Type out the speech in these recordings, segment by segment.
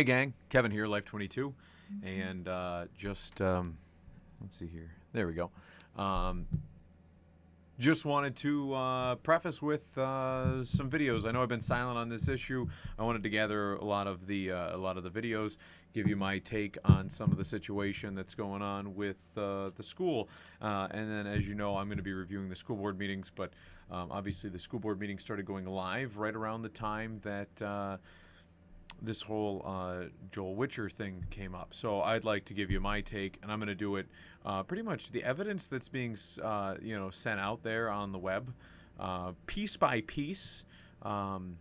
Hey gang, Kevin here, Life22, and let's see here. There we go. Just wanted to preface with some videos. I know I've been silent on this issue. I wanted to gather a lot of the videos, give you my take on some of the situation that's going on with the school, and then, as you know, I'm going to be reviewing the school board meetings. But obviously, the school board meetings started going live right around the time that this whole J.Whitcher thing came up. So I'd like to give you my take, and I'm going to do it pretty much the evidence that's being sent out there on the web, piece by piece, and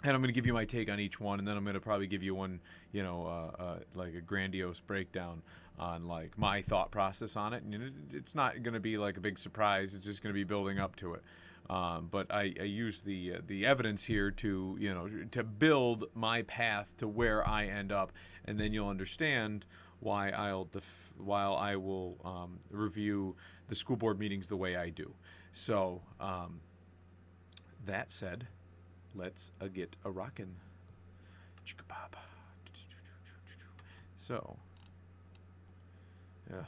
I'm going to give you my take on each one, and then I'm going to probably give you one, like a grandiose breakdown on like my thought process on it. And it's not going to be like a big surprise. It's just going to be building up to it. But I use the evidence here to build my path to where I end up, and then you'll understand why I will review the school board meetings the way I do. So that said, let's get a rockin'. So yeah,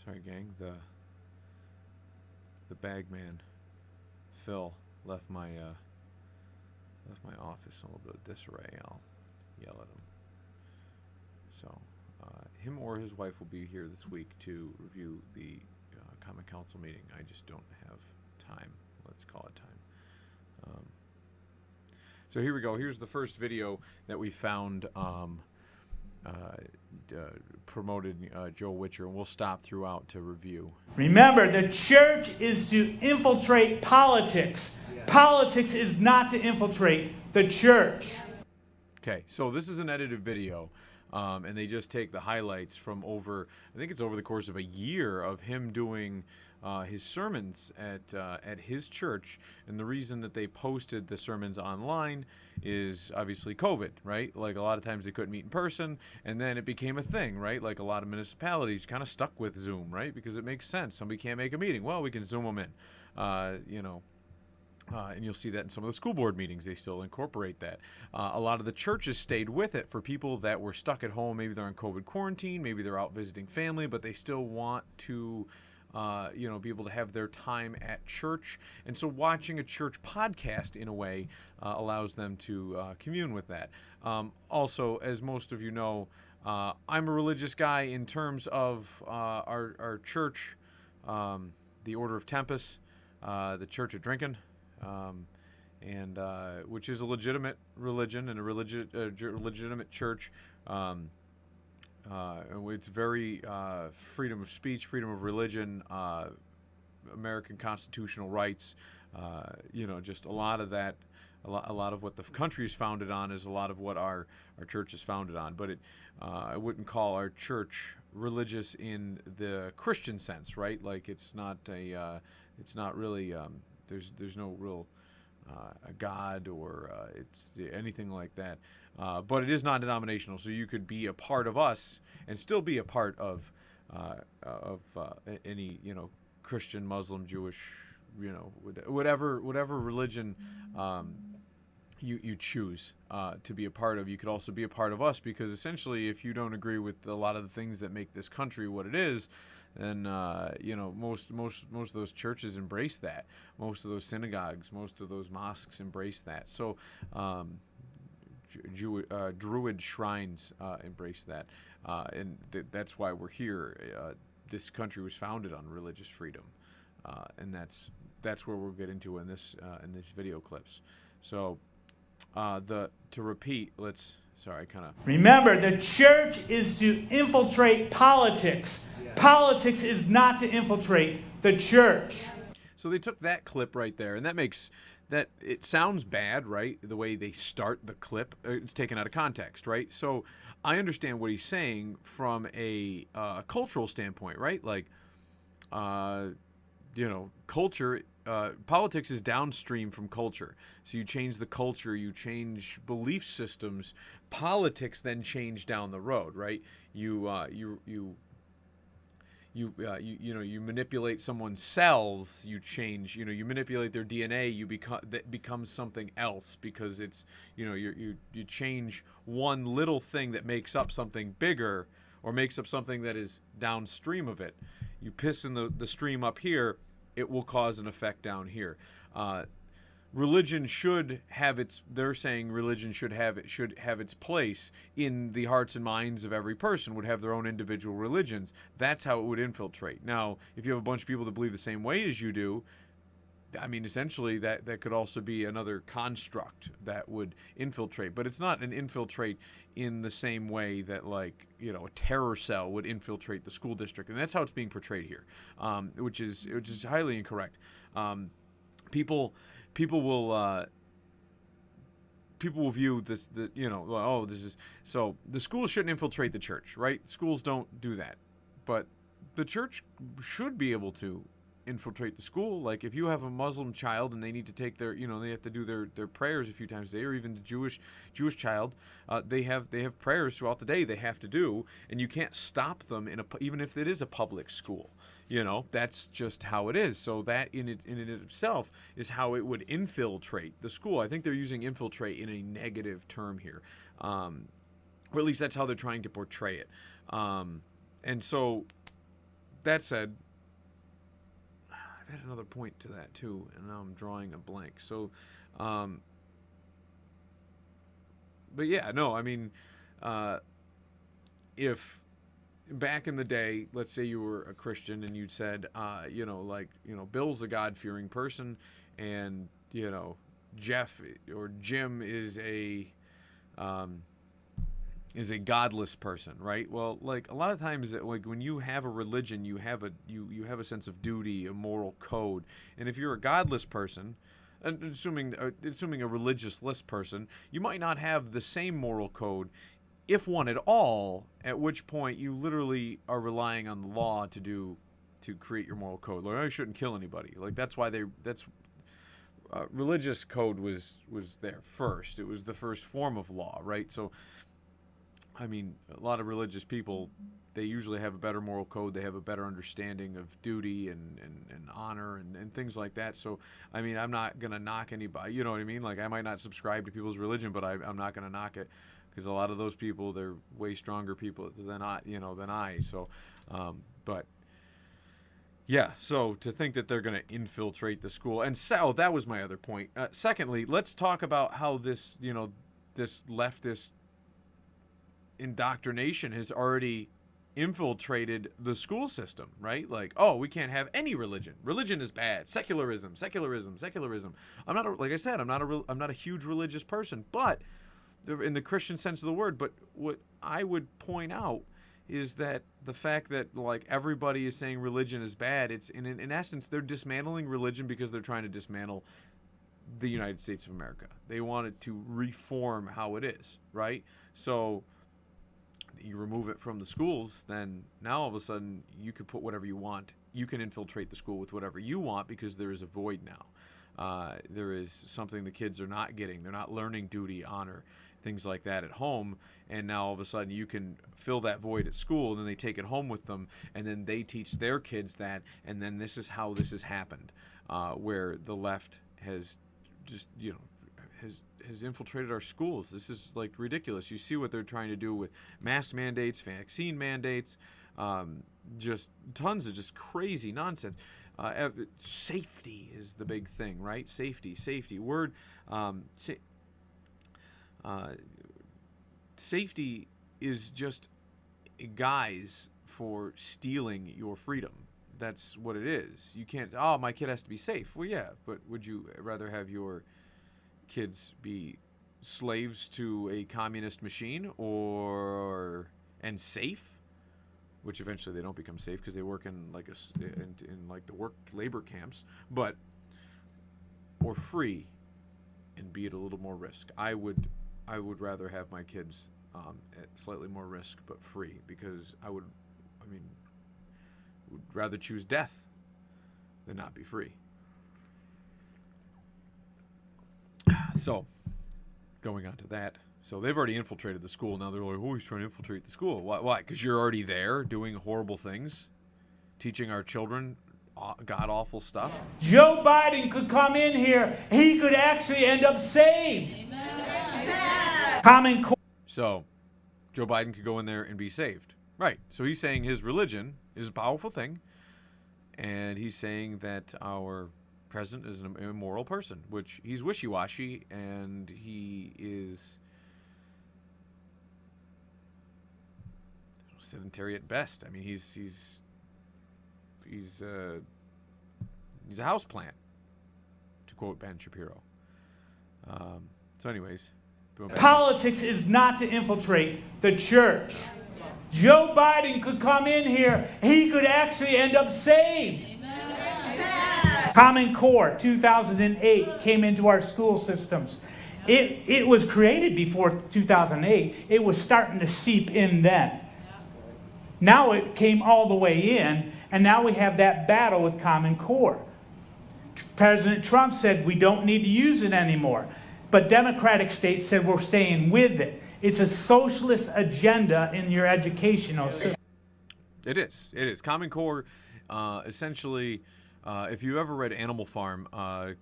sorry gang, the bag man, Phil, left my office in a little bit of disarray. I'll yell at him. So him or his wife will be here this week to review the Common Council meeting. I just don't have time. Let's call it time. So here we go. Here's the first video that we found promoted J.Whitcher, and we'll stop throughout to review. Remember, the church is to infiltrate politics. Yeah. Politics is not to infiltrate the church. Okay, so this is an edited video, and they just take the highlights from I think it's over the course of a year of him doing his sermons at his church. And the reason that they posted the sermons online is obviously COVID, right? Like a lot of times they couldn't meet in person, and then it became a thing, right? Like a lot of municipalities kind of stuck with Zoom, right? Because it makes sense. Somebody can't make a meeting. Well, we can Zoom them in, and you'll see that in some of the school board meetings. They still incorporate that. A lot of the churches stayed with it for people that were stuck at home. Maybe they're on COVID quarantine. Maybe they're out visiting family, but they still want to be able to have their time at church. And so watching a church podcast, in a way, allows them to commune with that. Also, as most of you know, I'm a religious guy in terms of our church, the Order of Tempus, the Church of Drinking, and which is a legitimate religion and a legitimate church. It's very freedom of speech, freedom of religion, American constitutional rights. Just a lot of that. A lot of what the country is founded on is a lot of what our church is founded on. But I wouldn't call our church religious in the Christian sense, right? Like it's not really. There's no real a God or it's anything like that. But it is non-denominational, so you could be a part of us and still be a part of any Christian, Muslim, Jewish, whatever religion you choose to be a part of. You could also be a part of us, because essentially, if you don't agree with a lot of the things that make this country what it is, then most of those churches embrace that. Most of those synagogues, most of those mosques embrace that. So Druid shrines embrace that, and that's why we're here. This country was founded on religious freedom, and that's where we'll get into in this video clips. So to repeat, Remember, the church is to infiltrate politics. Yeah. Politics is not to infiltrate the church. So they took that clip right there, and it sounds bad, right? The way they start the clip, it's taken out of context, right? So I understand what he's saying from a cultural standpoint, right? Like, culture. Politics is downstream from culture. So you change the culture, you change belief systems. Politics then change down the road, right? You you manipulate someone's cells, you change, you manipulate their DNA, that becomes something else, because it's, you change one little thing that makes up something bigger, or makes up something that is downstream of it. You piss in the stream up here, it will cause an effect down here. Religion should have its, they're saying religion should have its place in the hearts and minds of every person, would have their own individual religions. That's how it would infiltrate. Now, if you have a bunch of people that believe the same way as you do, I mean, essentially that could also be another construct that would infiltrate. But it's not an infiltrate in the same way that, like, a terror cell would infiltrate the school district. And that's how it's being portrayed here, which is highly incorrect. People will view this, this is, so the schools shouldn't infiltrate the church, right? Schools don't do that, but the church should be able to infiltrate the school. Like, if you have a Muslim child and they need to take their, they have to do their prayers a few times a day, or even the Jewish child, they have prayers throughout the day they have to do, and you can't stop them even if it is a public school. That's just how it is. So that in it itself is how it would infiltrate the school. I think they're using infiltrate in a negative term here, or at least that's how they're trying to portray it. And so, that said, I've had another point to that too, and now I'm drawing a blank. So, but yeah, no, I mean, if back in the day, let's say you were a Christian and you'd said, Bill's a God-fearing person, and, Jeff or Jim is a godless person, right? Well, like, a lot of times, like, when you have a religion, you have a sense of duty, a moral code. And if you're a godless person, assuming a religious-less person, you might not have the same moral code, if one at all, at which point you literally are relying on the law to create your moral code. Like, I shouldn't kill anybody. Like, that's why religious code was there first. It was the first form of law, right? So, I mean, a lot of religious people, they usually have a better moral code. They have a better understanding of duty and honor and things like that. So, I mean, I'm not going to knock anybody. You know what I mean? Like, I might not subscribe to people's religion, but I'm not going to knock it, because a lot of those people, they're way stronger people than I. So, but yeah, so to think that they're going to infiltrate the school. And so that was my other point. Secondly, let's talk about how this leftist indoctrination has already infiltrated the school system, right? Like, oh, we can't have any religion. Religion is bad. Secularism. I'm not a huge religious person, but in the Christian sense of the word. But what I would point out is that the fact that, like, everybody is saying religion is bad, it's in essence, they're dismantling religion because they're trying to dismantle the United States of America. They wanted to reform how it is, right? So you remove it from the schools, then now all of a sudden you can put whatever you want. You can infiltrate the school with whatever you want, because there is a void now. There is something the kids are not getting. They're not learning duty, honor, things like that at home, and now all of a sudden you can fill that void at school, and then they take it home with them, and then they teach their kids that, and then this is how this has happened, where the left has just, has infiltrated our schools. This is, like, ridiculous. You see what they're trying to do with mask mandates, vaccine mandates, just tons of just crazy nonsense. Safety is the big thing, right? Safety. Word. Safety is just a guise for stealing your freedom. That's what it is. You can't, my kid has to be safe. Well, yeah, but would you rather have your kids be slaves to a communist machine, and safe, which eventually they don't become safe because they work in the work labor camps, or free and be at a little more risk? I would rather have my kids at slightly more risk but free, because would rather choose death than not be free. So, going on to that. So they've already infiltrated the school. Now they're like, oh, he's trying to infiltrate the school. Why? Because you're already there doing horrible things. teaching our children god-awful stuff. Joe Biden could come in here. He could actually end up saved. Common Core. So, Joe Biden could go in there and be saved. Right. So he's saying his religion is a powerful thing, and he's saying that our president is an immoral person, which he's wishy-washy, and he is sedentary at best. I mean, he's a houseplant, to quote Ben Shapiro. So anyways. Politics is not to infiltrate the church. Joe Biden could come in here. He could actually end up saved. Common Core, 2008, came into our school systems. It was created before 2008. It was starting to seep in then. Now it came all the way in, and now we have that battle with Common Core. President Trump said we don't need to use it anymore. But Democratic states said we're staying with it. It's a socialist agenda in your educational system. It is. It is. Common Core, essentially, if you ever read Animal Farm,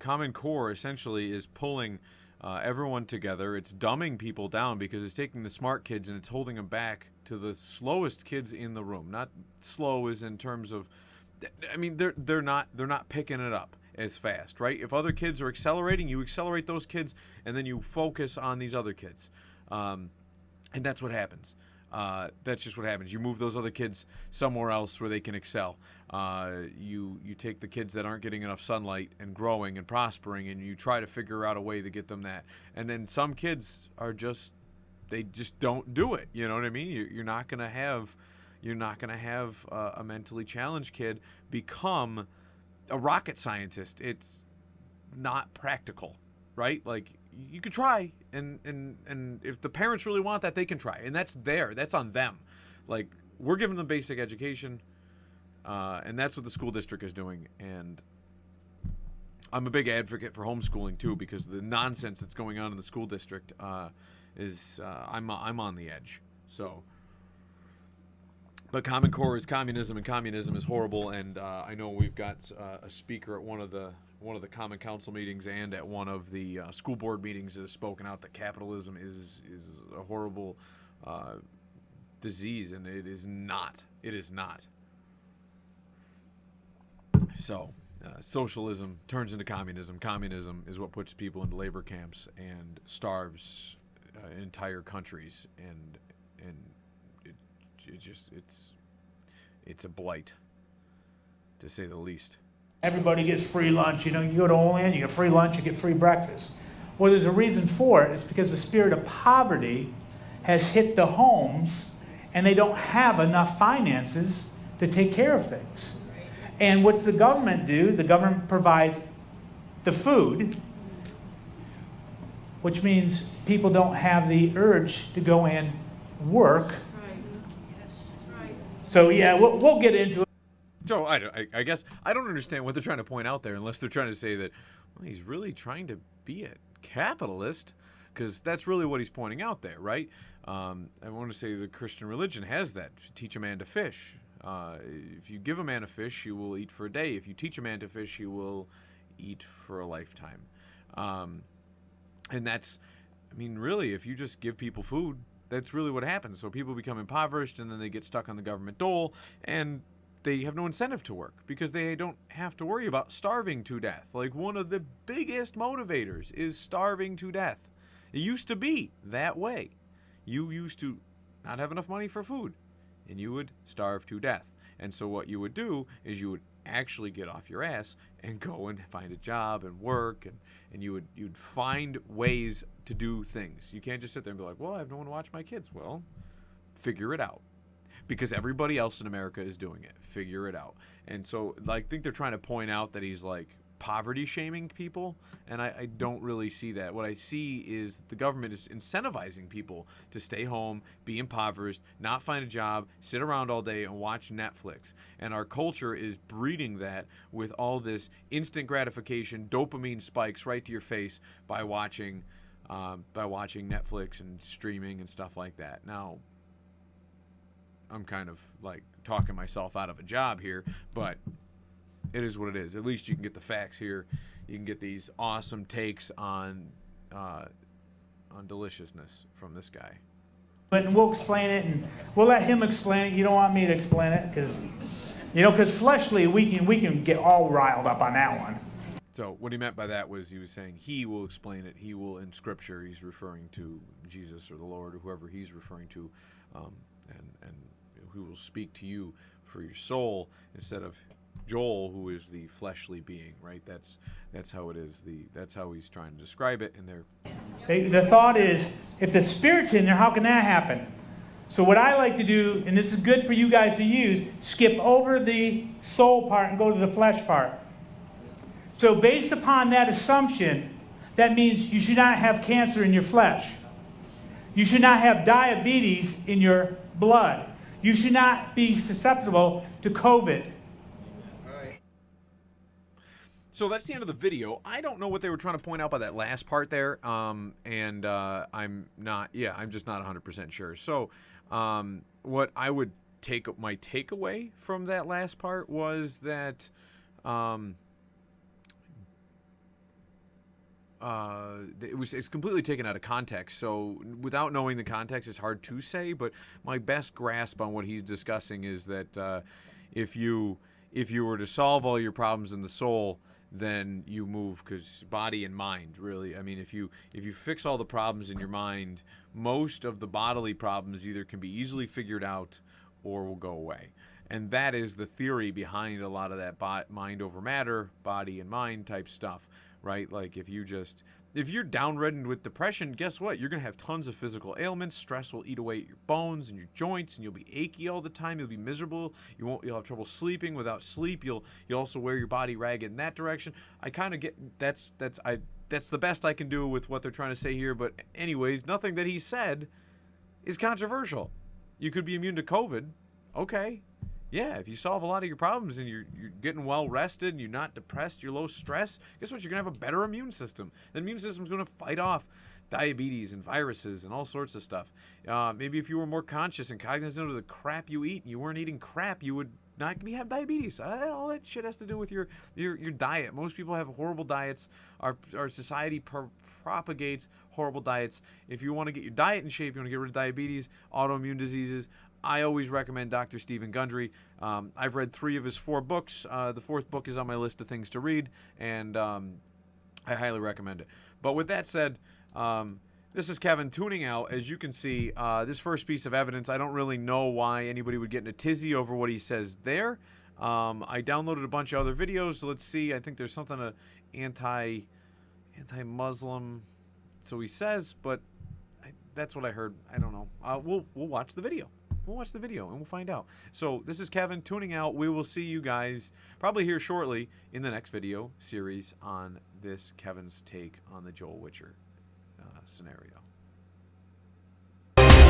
Common Core essentially is pulling everyone together. It's dumbing people down because it's taking the smart kids and it's holding them back to the slowest kids in the room. Not slow as in terms of, I mean, they're not picking it up as fast, right? If other kids are accelerating, you accelerate those kids, and then you focus on these other kids, and that's what happens. That's just what happens. You move those other kids somewhere else where they can excel. You take the kids that aren't getting enough sunlight and growing and prospering, and you try to figure out a way to get them that. And then some kids are they just don't do it. You know what I mean? You're not gonna have a mentally challenged kid become a rocket scientist. It's not practical, right? Like, you could try, and if the parents really want that, they can try, and that's on them. Like, we're giving them basic education, and that's what the school district is doing. And I'm a big advocate for homeschooling too, because the nonsense that's going on in the school district is I'm on the edge. So. But Common Core is communism, and communism is horrible. And I know we've got a speaker at one of the Common Council meetings and at one of the school board meetings that has spoken out that capitalism is a horrible disease, and it is not. It is not. So socialism turns into communism. Communism is what puts people into labor camps and starves entire countries, and it's a blight, to say the least. Everybody gets free lunch. You know, you go to Olean, you get free lunch, you get free breakfast. Well, there's a reason for it. It's because the spirit of poverty has hit the homes, and they don't have enough finances to take care of things. And what's the government do? The government provides the food, which means people don't have the urge to go and work. So yeah, we'll get into it. So I guess I don't understand what they're trying to point out there, unless they're trying to say that, well, he's really trying to be a capitalist, because that's really what he's pointing out there, right? I want to say the Christian religion has that. Teach a man to fish. If you give a man a fish, he will eat for a day. If you teach a man to fish, he will eat for a lifetime. And that's, I mean, really, if you just give people food, that's really what happens. So people become impoverished, and then they get stuck on the government dole, and they have no incentive to work because they don't have to worry about starving to death. Like, one of the biggest motivators is starving to death. It used to be that way. You used to not have enough money for food, and you would starve to death. And so what you would do is you would actually get off your ass and go and find a job and work, and you'd find ways to do things. You can't just sit there and be like, well, I have no one to watch my kids. Well, figure it out, because everybody else in America is doing it. Figure it out. And so I think they're trying to point out that he's like poverty shaming people, and I don't really see that. What I see is the government is incentivizing people to stay home, be impoverished, not find a job, sit around all day and watch Netflix. And our culture is breeding that with all this instant gratification, dopamine spikes right to your face by watching Netflix and streaming and stuff like that. Now, I'm kind of like talking myself out of a job here, but it is what it is. At least you can get the facts here. You can get these awesome takes on deliciousness from this guy. But we'll explain it, and we'll let him explain it. You don't want me to explain it, because fleshly, we can get all riled up on that one. So what he meant by that was he was saying he will explain it. He will, in Scripture, he's referring to Jesus or the Lord or whoever he's referring to, and who will speak to you for your soul instead of Joel, who is the fleshly being, right? That's how it is. That's how he's trying to describe it. And The thought is, if the Spirit's in there, how can that happen? So what I like to do, and this is good for you guys to use, skip over the soul part and go to the flesh part. So based upon that assumption, that means you should not have cancer in your flesh. You should not have diabetes in your blood. You should not be susceptible to COVID. So that's the end of the video. I don't know what they were trying to point out by that last part there, I'm just not 100% sure. So what I would my takeaway from that last part was that it's completely taken out of context. So without knowing the context, it's hard to say. But my best grasp on what he's discussing is that if you were to solve all your problems in the soul, then you move, because body and mind, really. I mean, if you fix all the problems in your mind, most of the bodily problems either can be easily figured out or will go away. And that is the theory behind a lot of that mind over matter, body and mind type stuff, right? Like if you're downridden with depression, guess what? You're going to have tons of physical ailments. Stress will eat away at your bones and your joints, and you'll be achy all the time. You'll be miserable. You'll have trouble sleeping. Without sleep, you'll also wear your body ragged in that direction. I kind of get that's the best I can do with what they're trying to say here. But anyways, nothing that he said is controversial. You could be immune to COVID. Okay. Yeah, if you solve a lot of your problems and you're getting well rested and you're not depressed, you're low stress, guess what? You're going to have a better immune system. The immune system's going to fight off diabetes and viruses and all sorts of stuff. Maybe if you were more conscious and cognizant of the crap you eat and you weren't eating crap, you would not have diabetes. All that shit has to do with your diet. Most people have horrible diets. Our society propagates horrible diets. If you want to get your diet in shape, you want to get rid of diabetes, autoimmune diseases, I always recommend Dr. Stephen Gundry. I've read 3 of his 4 books. The 4th book is on my list of things to read, and I highly recommend it. But with that said, this is Kevin tuning out. As you can see, this first piece of evidence, I don't really know why anybody would get in a tizzy over what he says there. I downloaded a bunch of other videos. So let's see. I think there's something anti-Muslim, so he says, but that's what I heard. I don't know. We'll watch the video. We'll watch the video and we'll find out. So this is Kevin tuning out. We will see you guys probably here shortly in the next video series on this Kevin's take on the J.Whitcher scenario.